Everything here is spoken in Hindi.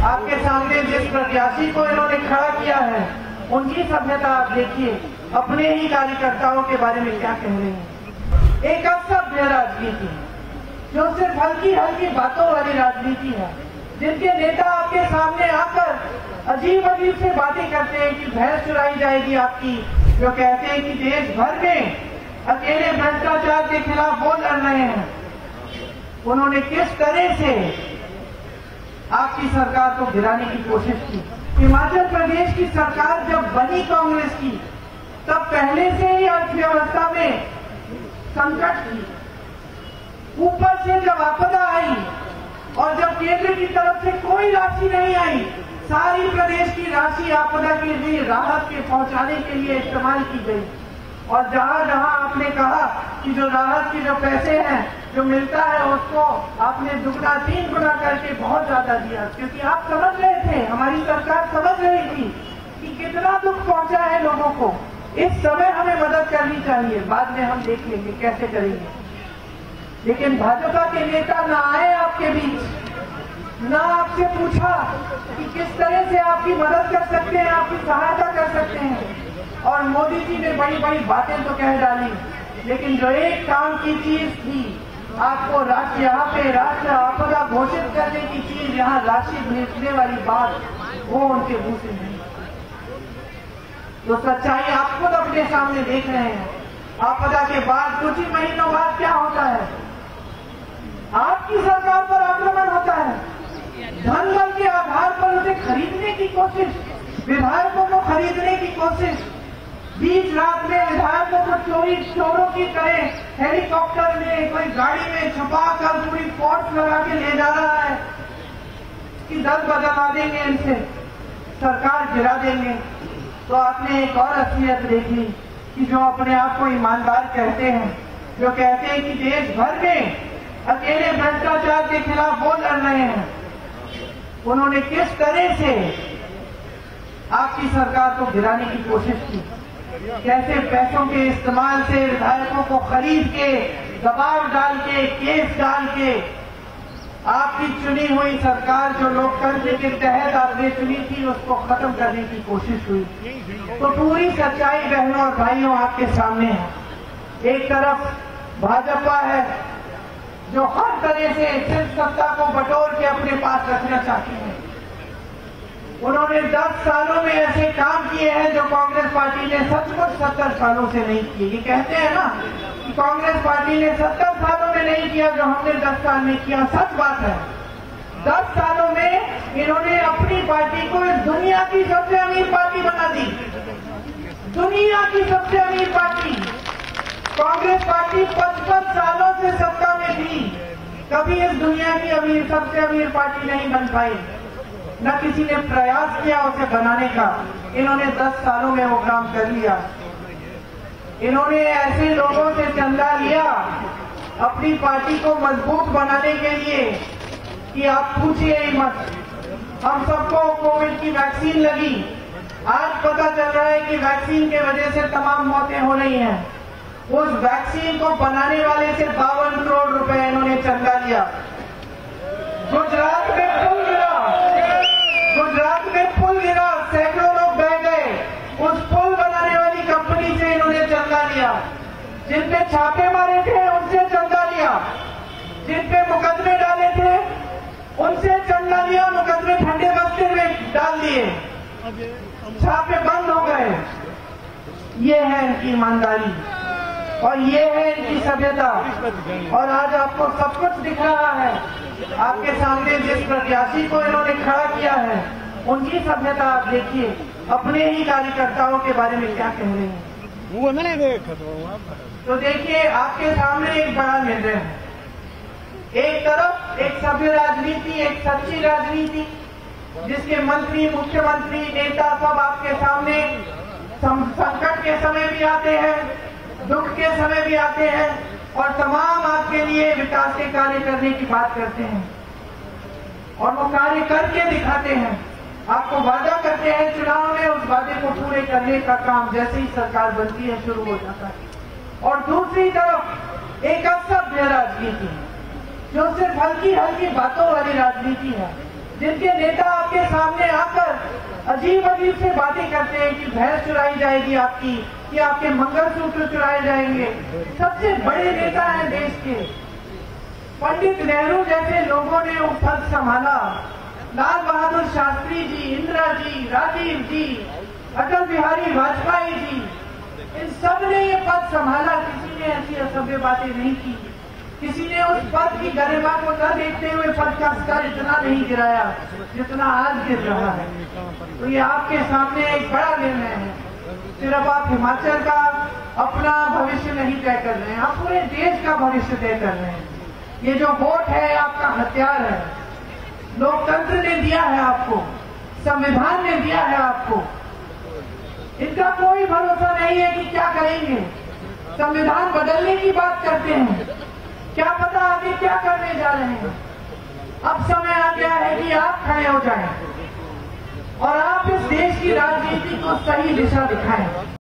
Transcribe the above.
आपके सामने जिस प्रत्याशी को इन्होंने खड़ा किया है उनकी सभ्यता आप देखिए, अपने ही कार्यकर्ताओं के बारे में क्या कह रहे हैं। एक असभ्य राजनीति जो सिर्फ हल्की हल्की बातों वाली राजनीति है, जिनके नेता आपके सामने आकर अजीब अजीब से बातें करते हैं कि भैंस चुराई जाएगी आपकी, जो कहते हैं कि देश भर में अकेले भ्रष्टाचार के खिलाफ वो लड़ रहे हैं। उन्होंने किस तरह से आपकी सरकार को गिराने की कोशिश की। हिमाचल प्रदेश की सरकार जब बनी कांग्रेस की, तब पहले से ही अर्थव्यवस्था में संकट थी। ऊपर से जब आपदा आई और जब केंद्र की तरफ से कोई राशि नहीं आई, सारी प्रदेश की राशि आपदा के लिए राहत के पहुंचाने के लिए इस्तेमाल की गई। और जहां जहां आपने कहा कि जो राहत के जो पैसे हैं जो मिलता है उसको आपने दुगना 3 गुना करके बहुत ज्यादा दिया, क्योंकि आप समझ रहे थे, हमारी सरकार समझ रही थी कि कितना दुख पहुंचा है लोगों को। इस समय हमें मदद करनी चाहिए, बाद में हम देख लेंगे कैसे करेंगे। लेकिन भाजपा के नेता ना आए आपके बीच, ना आपसे पूछा कि किस तरह से आपकी मदद कर सकते हैं, आपकी सहायता कर सकते हैं। और मोदी जी ने बड़ी बड़ी बातें तो कह डाली, लेकिन जो एक काम की चीज थी, आपको राष्ट्र यहाँ पे राष्ट्र आपदा घोषित करने की चीज, यहाँ राशि भेजने वाली बात, वो उनके मुंह से नहीं। तो सच्चाई आप खुद अपने सामने देख रहे हैं। आपदा के बाद कुछ ही महीनों बाद क्या होता है, आपकी सरकार पर आक्रमण होता है, धन बल के आधार पर उसे खरीदने की कोशिश, विधायकों को खरीदने की कोशिश। बीच रात में विधायकों को चोरों की तरह हेलीकॉप्टर में, कोई गाड़ी में छुपा कर पूरी फोर्स लगा के ले जा रहा है कि दल बदला देंगे, इनसे सरकार गिरा देंगे। तो आपने एक और असलियत देखी कि जो अपने आप को ईमानदार कहते हैं, जो कहते हैं कि देश भर में अकेले भ्रष्टाचार के खिलाफ वो लड़ रहे हैं, उन्होंने किस तरह से आपकी सरकार को गिराने की कोशिश की। कैसे पैसों के इस्तेमाल से विधायकों को खरीद के, दबाव डाल के, केस डाल के आपकी चुनी हुई सरकार, जो लोकतंत्र के तहत आपने चुनी थी, उसको खत्म करने की कोशिश हुई। तो पूरी सच्चाई बहनों और भाइयों आपके सामने है। एक तरफ भाजपा है जो हर तरह से सिर्फ सत्ता को बटोर के अपने पास रखना चाहती है। उन्होंने 10 सालों में ऐसे काम किए हैं जो कांग्रेस पार्टी ने सचमुच 70 सालों से नहीं किए। ये कहते हैं ना कि कांग्रेस पार्टी ने 70 सालों में नहीं किया जो हमने 10 साल में किया, सच बात है। 10 सालों में इन्होंने अपनी पार्टी को इस दुनिया की सबसे अमीर पार्टी बना दी। दुनिया की सबसे अमीर पार्टी कांग्रेस पार्टी 55 सालों से सत्ता में थी, कभी इस दुनिया की सबसे अमीर पार्टी नहीं बन पाई, न किसी ने प्रयास किया उसे बनाने का। इन्होंने 10 सालों में वो काम कर लिया। इन्होंने ऐसे लोगों से चंदा लिया अपनी पार्टी को मजबूत बनाने के लिए कि आप पूछिए ही मत। हम सबको कोविड की वैक्सीन लगी, आज पता चल रहा है कि वैक्सीन के वजह से तमाम मौतें हो रही हैं। उस वैक्सीन को बनाने वाले से 52 करोड़ रुपए इन्होंने चंदा लिया। गुजरात में पुल गिरा, सैकड़ों लोग बह गए, उस पुल बनाने वाली कंपनी से इन्होंने चंदा लिया। जिन पे छापे मारे थे उनसे चंदा लिया, जिन पे मुकदमे डाले थे उनसे चंदा लिया, मुकदमे ठंडे बस्ते में डाल दिए, छापे बंद हो गए। ये है इनकी ईमानदारी और ये है इनकी सभ्यता। और आज आपको सब कुछ दिख रहा है। आपके सामने जिस प्रत्याशी को इन्होंने खड़ा किया है उनकी सभ्यता आप देखिए, अपने ही कार्यकर्ताओं के बारे में क्या कह रहे हैं। वो मैंने देखा तो देखिए, आपके सामने एक बड़ा निर्णय है। एक तरफ एक सभ्य राजनीति, एक सच्ची राजनीति, जिसके मंत्री, मुख्यमंत्री, नेता सब आपके सामने संकट के समय भी आते हैं, दुख के समय भी आते हैं और तमाम आपके लिए विकास के कार्य करने की बात करते हैं और वो कार्य करके दिखाते हैं। आपको वादा करते हैं चुनाव में, उस वादे को पूरे करने का काम जैसे ही सरकार बनती है शुरू हो जाता है। और दूसरी तरफ एक असभ्य राजनीति जो सिर्फ हल्की हल्की बातों वाली राजनीति है, जिनके नेता आपके सामने आकर अजीब अजीब से बातें करते हैं कि भैंस चुराई जाएगी आपकी, कि आपके मंगलसूत्र चुराए जाएंगे। सबसे बड़े नेता हैं देश के। पंडित नेहरू जैसे लोगों ने वो पद संभाला। लाल बहादुर शास्त्री जी, इंदिरा जी, राजीव जी, अटल बिहारी वाजपेयी जी, इन सब ने ये पद संभाला। किसी ने ऐसी असभ्य बातें नहीं की। किसी ने उस पद की गरिमा को न देखते हुए पद का स्तर इतना नहीं गिराया जितना आज गिर रहा है। तो ये आपके सामने एक बड़ा निर्णय है। सिर्फ आप हिमाचल का अपना भविष्य नहीं तय कर रहे हैं, आप पूरे देश का भविष्य तय कर रहे हैं। ये जो वोट है आपका हथियार है। लोकतंत्र ने दिया है आपको, संविधान ने दिया है आपको। इनका कोई भरोसा नहीं है कि क्या करेंगे। संविधान बदलने की बात करते हैं, क्या पता आगे क्या करने जा रहे हैं। अब समय आ गया है कि आप खड़े हो जाएं और आप इस देश की राजनीति को सही दिशा दिखाएं।